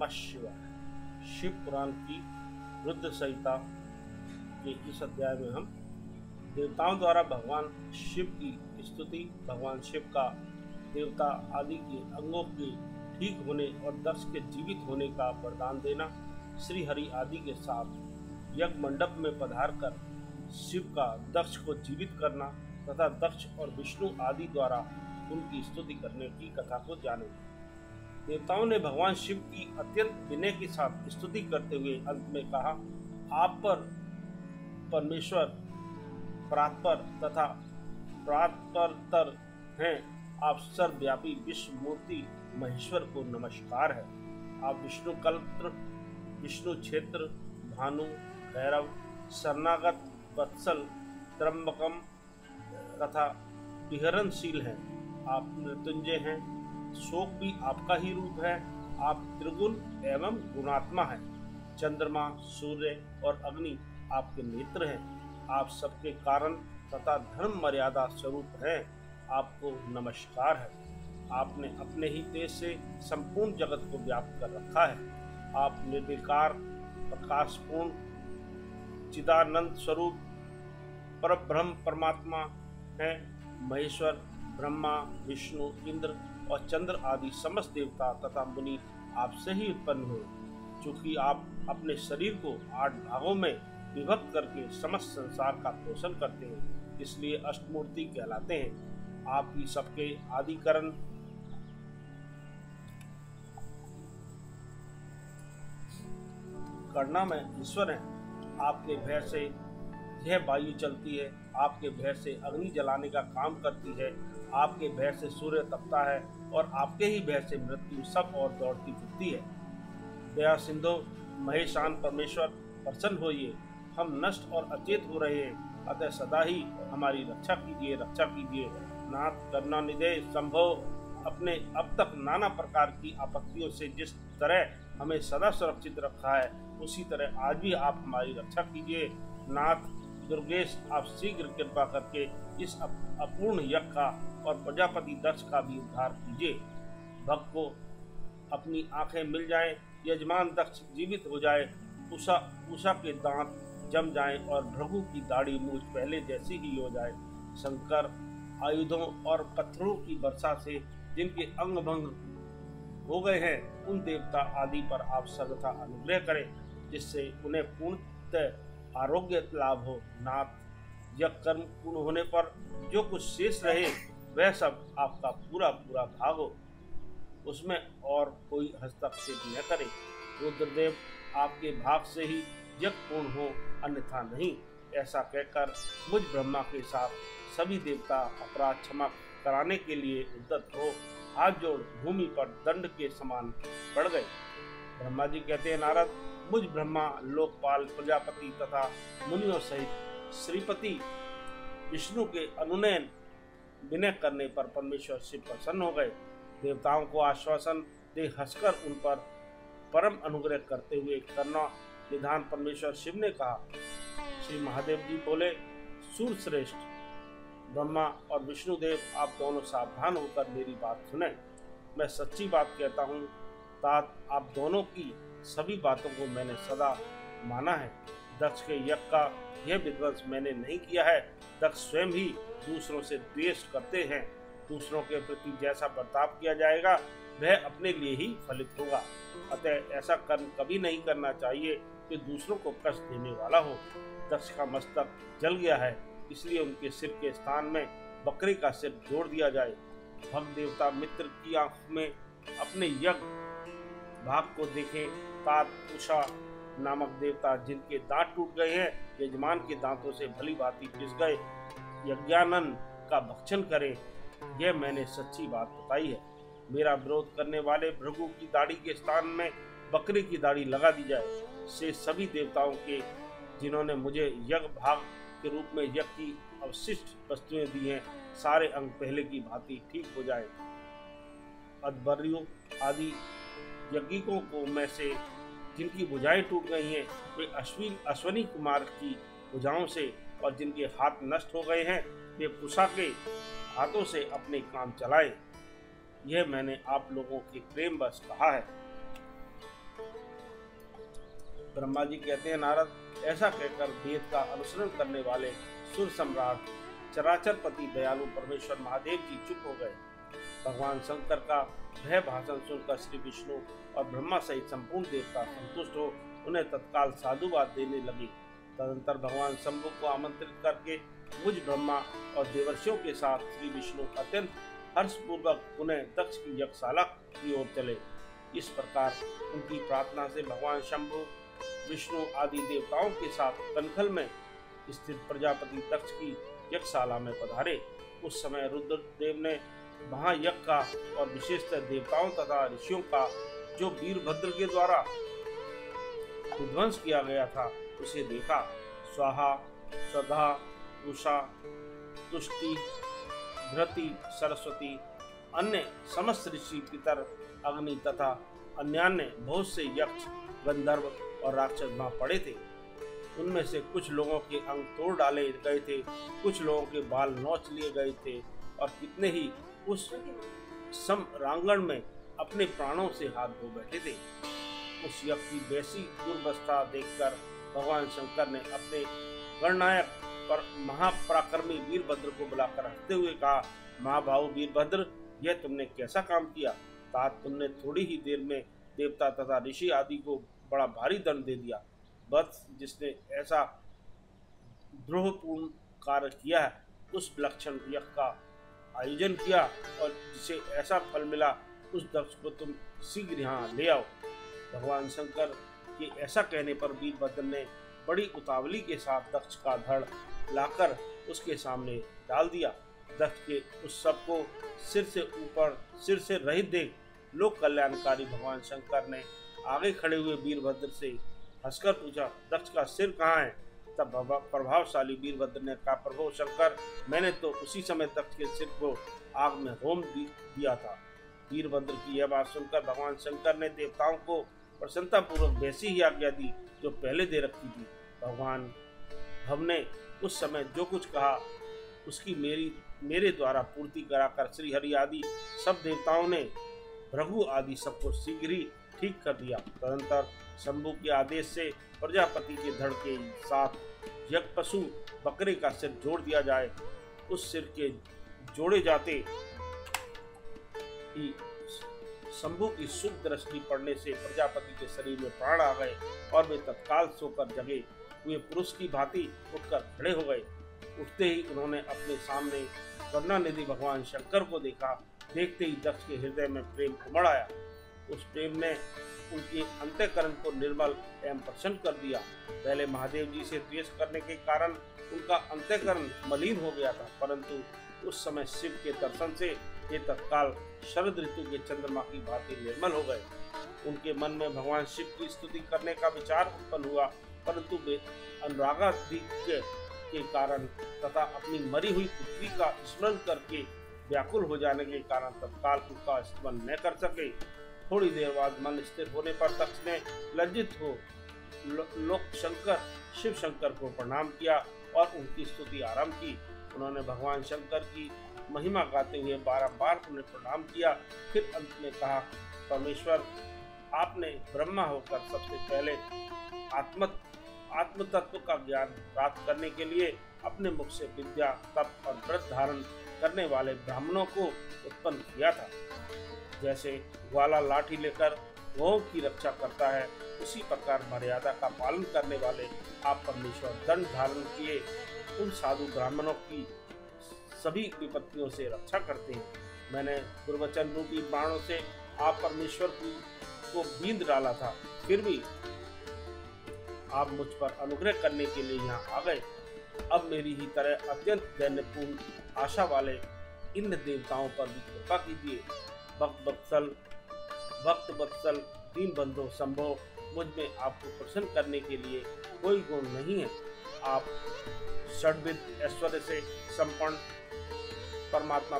नमः शिवाय। शिव पुराण की रुद्र संहिता के इस अध्याय में हम देवताओं द्वारा भगवान शिव की स्तुति, भगवान शिव का देवता आदि के अंगों के ठीक होने और दक्ष के जीवित होने का वरदान देना, श्री हरि आदि के साथ यज्ञ मंडप में पधार कर शिव का दक्ष को जीवित करना तथा दक्ष और विष्णु आदि द्वारा उनकी स्तुति करने की कथा को जाने। देवताओं ने भगवान शिव की अत्यंत विनय के साथ स्तुति करते हुए अंत में कहा, आप पर परमेश्वर परात्पर तथा परात्परतर हैं। आप सर्वव्यापी विश्व मूर्ति महेश्वर को नमस्कार है। आप विष्णु कल्प, विष्णु क्षेत्र, भानु, भैरव, शरणागत, वत्सल, त्र्यंबकम तथा विहरणशील हैं। आप मृत्युंजय हैं। शोक भी आपका ही रूप है। आप त्रिगुण एवं गुणात्मा हैं। चंद्रमा, सूर्य और अग्नि आपके नेत्र हैं। आप सबके कारण तथा धर्म मर्यादा स्वरूप हैं। आपको नमस्कार है। आपने अपने ही तेज से संपूर्ण जगत को व्याप्त कर रखा है। आप निर्विकार, प्रकाशपूर्ण, चिदानंद स्वरूप परब्रह्म परमात्मा हैं। महेश्वर, ब्रह्मा, विष्णु, इंद्र और चंद्र आदि समस्त देवता तथा मुनि आपसे ही उत्पन्न हुए। चूंकि आप अपने शरीर को 8 भागों में विभक्त करके समस्त संसार का पोषण करते हैं, इसलिए अष्टमूर्ति कहलाते हैं। आप ही सबके आदिकरण करना में ईश्वर हैं। आपके भय से यह वायु चलती है। आपके भय से अग्नि जलाने का काम करती है। आपके भय से सूर्य तपता है और आपके ही भय से मृत्यु सब और दौड़ती फिरती है। दया सिंधु महेशान परमेश्वर, प्रसन्न होइए। हम नष्ट और अचेत हो रहे हैं, अतः सदा ही हमारी रक्षा कीजिए, रक्षा कीजिए। नाथ करुणा निधे संभव, अपने अब तक नाना प्रकार की आपत्तियों से जिस तरह हमें सदा सुरक्षित रखा है, उसी तरह आज भी आप हमारी रक्षा कीजिए। नाथ दुर्गेश, आप शीघ्र कृपा करके इस अपूर्ण यज्ञ का और प्रजापति दक्ष का भी उद्धार कीजिए। भक्त को अपनी आंखें मिल जाएं, यजमान दक्ष जीवित हो जाए, उषा के दांत जम जाएं और भृगु की दाढ़ी मूछ पहले जैसी ही हो जाए। शंकर आयुधों और पत्थरों की वर्षा से जिनके अंग भंग हो गए हैं, उन देवता आदि पर आप सर्वथा अनुग्रह करें, जिससे उन्हें पूर्णतः आरोग्य लाभ हो। नाथ, यज्ञ कर्म पूर्ण होने पर जो कुछ शेष रहे वह सब आपका पूरा पूरा भाग हो, उसमें और कोई हस्तक्षेप न करे। रुद्रदेव, आपके भाग से ही यज्ञ पूर्ण हो, अन्यथा नहीं। ऐसा कहकर मुझ ब्रह्मा के साथ सभी देवता अपराध क्षमा कराने के लिए उद्यत हो हाथ जोड़ भूमि पर दंड के समान पड़ गए। ब्रह्मा जी कहते हैं, नारद, मुझ ब्रह्मा, लोकपाल, प्रजापति तथा मुनियों सहित श्रीपति विष्णु के अनुनयन विनय करने पर परमेश्वर शिव प्रसन्न हो गए। देवताओं को आश्वासन दे हंसकर उन पर परम अनुग्रह करते हुए करुणा निधान परमेश्वर शिव ने कहा। श्री महादेव जी बोले, सूर्य श्रेष्ठ ब्रह्मा और विष्णुदेव, आप दोनों सावधान होकर मेरी बात सुने। मैं सच्ची बात कहता हूँ तात, आप दोनों की सभी बातों को मैंने सदा माना है। दक्ष के यज्ञ का यह विध्वंस मैंने नहीं किया है। दक्ष स्वयं ही दूसरों से द्वेष करते हैं। दूसरों के प्रति जैसा बर्ताव किया जाएगा वह अपने लिए ही फलित होगा। अतः ऐसा कर्म कभी नहीं करना चाहिए कि दूसरों को कष्ट देने वाला हो। दक्ष का मस्तक जल गया है, इसलिए उनके सिर के स्थान में बकरे का सिर जोड़ दिया जाए। भक्त देवता मित्र की आंख में अपने यज्ञ भाग को देखें। तात, उषा नामक देवता जिनके दांत टूट गए हैं, यजमान के दांतों से भली भांति पिस गए, यज्ञानन का भक्षण करें। यह मैंने सच्ची बात बताई है। मेरा विरोध करने वाले भृगु की दाढ़ी के स्थान में बकरी की दाढ़ी लगा दी जाए। से सभी देवताओं के जिन्होंने मुझे यज्ञ भाग के रूप में यज्ञ की अवशिष्ट वस्तुएं दी हैं, सारे अंग पहले की भांति ठीक हो जाए। अध्वर्यों आदि यज्ञिकों को में से जिनकी भुजाएं टूट गई हैं, वे अश्वनी कुमार की भुजाओं से, और जिनके हाथ नष्ट हो गए हैं, वे कुशा के हाथों से अपने काम चलाएं। यह मैंने आप लोगों के प्रेम बस कहा है। ब्रह्मा जी कहते हैं, नारद, ऐसा कहकर वेद का अनुसरण करने वाले सुर सम्राट चराचरपति दयालु परमेश्वर महादेव जी चुप हो गए। भगवान शंकर का वह भाषण सुनकर श्री विष्णु और ब्रह्मा सहित संपूर्ण देवता संतुष्ट हो उन्हें तत्काल साधुवाद देने लगे। तदंतर भगवान शंभु को आमंत्रित करके मुझ ब्रह्मा और देवर्षियों के साथ श्री विष्णु अत्यंत हर्षपूर्वक उन्हें दक्ष की यज्ञशाला की ओर चले। इस प्रकार उनकी प्रार्थना से भगवान शंभु विष्णु आदि देवताओं के साथ कनखल में स्थित प्रजापति दक्ष की यज्ञशाला में पधारे। उस समय रुद्रदेव ने महायज्ञ का और विशेषतः देवताओं तथा ऋषियों का जो वीरभद्र के द्वारा विध्वंस किया गया था उसे देखा। स्वाहा, स्वधा, उषा, तुष्टि, धृति, सरस्वती, अन्य समस्त ऋषि, पितर, अग्नि तथा अन्यान्य बहुत से यक्ष, गंधर्व और राक्षस वहां पड़े थे। उनमें से कुछ लोगों के अंग तोड़ डाले गए थे, कुछ लोगों के बाल नोच लिए गए थे और कितने ही उस समरांगण में अपने प्राणों से हाथ धो बैठे थे। उस यज्ञ की वैसी दुर्वस्था देखकर भगवान शंकर ने अपने गणनायक पर महापराक्रमी वीरभद्र को बुलाकर हंसते हुए कहा, महाभाव वीरभद्र, यह तुमने कैसा काम किया? तात तुमने थोड़ी ही देर में देवता तथा ऋषि आदि को बड़ा भारी दंड दे दिया। बस जिसने ऐसा द्रोहपूर्ण कार्य किया है उस विलक्षण यज्ञ का आयोजन किया और जिसे ऐसा फल मिला उस दक्ष को तुम शीघ्र यहाँ ले आओ। भगवान शंकर के ऐसा कहने पर वीरभद्र ने बड़ी उतावली के साथ दक्ष का धड़ लाकर उसके सामने डाल दिया। दक्ष के उस सब को सिर से रहित देख लोक कल्याणकारी भगवान शंकर ने आगे खड़े हुए वीरभद्र से हंसकर पूछा, दक्ष का सिर कहाँ है? तब प्रभावशाली वीरभद्र ने कहा, प्रभु शंकर, मैंने तो उसी समय दक्ष के सिर को आग में होम दिया था। वीरभद्र की यह बात सुनकर भगवान शंकर ने देवताओं को प्रसन्नतापूर्वक वैसी ही आज्ञा दी जो पहले दे रखी थी। भगवान हमने उस समय जो कुछ कहा उसकी मेरे द्वारा पूर्ति कराकर श्री हरि आदि सब देवताओं ने भृगु आदि सबको शीघ्र ही ठीक कर दिया। तदंतर शंभु के आदेश से प्रजापति के धड़ के साथ यज्ञ पशु बकरे का सिर जोड़ दिया जाए। उस सिर के जोड़े जाते ही शंभु की शुभ दृष्टि पड़ने से प्रजापति के शरीर में प्राण आ गए और वे तत्काल सोकर जगे हुए पुरुष की भांति उठकर खड़े हो गए। उठते ही उन्होंने अपने सामने करुणानिधि भगवान शंकर को देखा। देखते ही दक्ष के हृदय में प्रेम उमड़ आया। उस प्रेम ने उनके अंतःकरण को निर्मल एवं प्रसन्न कर दिया। पहले महादेव जी से द्वेष करने के कारण उनका अंतःकरण मलिन हो गया था, परंतु उस समय शिव के दर्शन से ये तत्काल शरद ऋतु के चंद्रमा की भांति निर्मल हो गए। उनके मन में भगवान शिव की स्तुति करने का विचार उत्पन्न हुआ, परंतु वे अनुरागाधिक्य के कारण तथा अपनी मरी हुई पुत्री का स्मरण करके व्याकुल हो जाने के कारण तत्काल उनका स्मरण न कर सके। थोड़ी देर बाद मन स्थिर होने पर दक्ष ने लज्जित हो लोक शंकर शिव शंकर को प्रणाम किया और उनकी स्तुति आरंभ की। उन्होंने भगवान शंकर की महिमा गाते हुए बारंबार उन्हें प्रणाम किया। फिर अंत में कहा, परमेश्वर, आपने ब्रह्मा होकर सबसे पहले आत्म तत्व का ज्ञान प्राप्त करने के लिए अपने मुख से विद्या, तप और व्रत धारण करने वाले ब्राह्मणों को उत्पन्न किया था। जैसे ग्वाला लाठी लेकर गौ की रक्षा करता है, उसी प्रकार मर्यादा का पालन करने वाले आप परमेश्वर दंड धारण किए उन साधु ब्राह्मणों की सभी विपत्तियों से रक्षा करते हैं। मैंने दुर्वचन रूपी बाणों से आप परमेश्वर को बींध डाला था, फिर भी आप मुझ पर अनुग्रह करने के लिए यहाँ आ गए। अब मेरी ही तरह अत्यंत दैन्यपूर्ण आशा वाले इन देवताओं पर भी कृपा कीजिए। भक्त वत्सल दीन बंधु संभव, मुझ में आपको प्रसन्न करने के लिए कोई गुण नहीं है। आप षड्विध ऐश्वर्य से संपन्न परमात्मा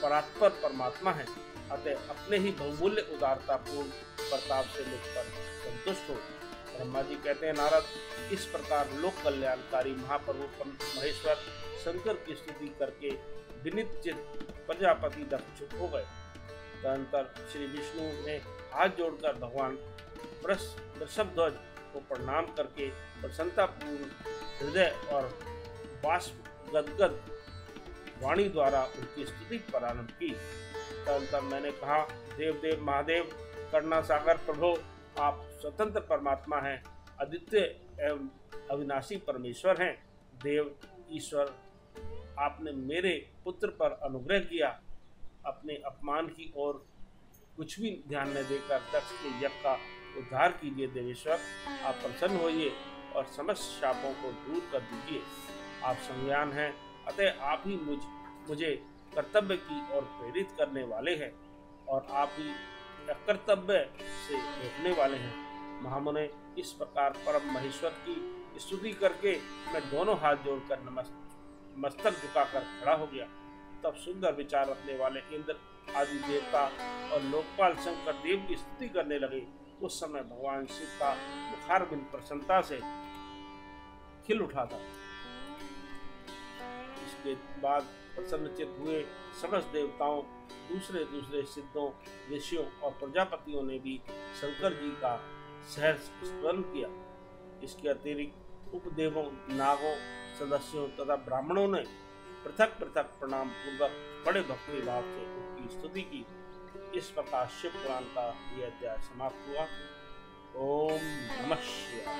परात्पर परमात्मा है, अतः अपने ही बहुमूल्य उदारतापूर्ण प्रताप से मुझ पर संतुष्ट हो। ब्रह्मा जी कहते हैं, नारद, इस प्रकार लोक कल्याणकारी महाप्रभु महेश्वर शंकर की स्तुति करके विनीत चित्त प्रजापति दक्ष चुप हो गए। तदंतर श्री विष्णु ने हाथ जोड़कर भगवान वृषभध्वज को प्रणाम करके प्रसन्नतापूर्ण हृदय और बाष्प गदगद वाणी द्वारा उनकी स्तुति प्रारंभ की। तदनंतर मैंने कहा, देव देव महादेव, करुणा सागर प्रभु, आप स्वतंत्र परमात्मा हैं, अद्वितीय एवं अविनाशी परमेश्वर हैं। देव ईश्वर, आपने मेरे पुत्र पर अनुग्रह किया, अपने अपमान की ओर कुछ भी ध्यान न देकर दक्ष के यज्ञ का उद्धार कीजिए। देवेश्वर, आप प्रसन्न होइए और समस्त शापों को दूर कर दीजिए। आप संज्ञान हैं, अतः आप ही मुझे कर्तव्य की ओर प्रेरित करने वाले हैं और आप ही अकर्तव्य से रोकने वाले हैं। महामुने, इस प्रकार परम महेश्वर की स्तुति करके मैं दोनों हाथ जोड़कर मस्तक झुकाकर खड़ा हो गया। तब सुंदर विचार रखने वाले इंद्र आदि देवता और लोकपाल शंकर देव की स्तुति करने लगे। उस समय भगवान शिव का बुखार बिन प्रसन्नता से खिल उठा था। इसके बाद प्रसन्नचित्त हुए समस्त देवताओं, दूसरे सिद्धों, ऋषियों और प्रजापतियों ने भी शंकर जी का सहर्ष स्मरण किया। इसके अतिरिक्त उपदेवों, नागों, सदस्यों तथा ब्राह्मणों ने पृथक पृथक प्रणाम पूर्वक बड़े भक्ति भाव से उनकी स्तुति की। इस प्रकार शिव पुराण का यह अध्याय समाप्त हुआ। ओम नमः शिवाय।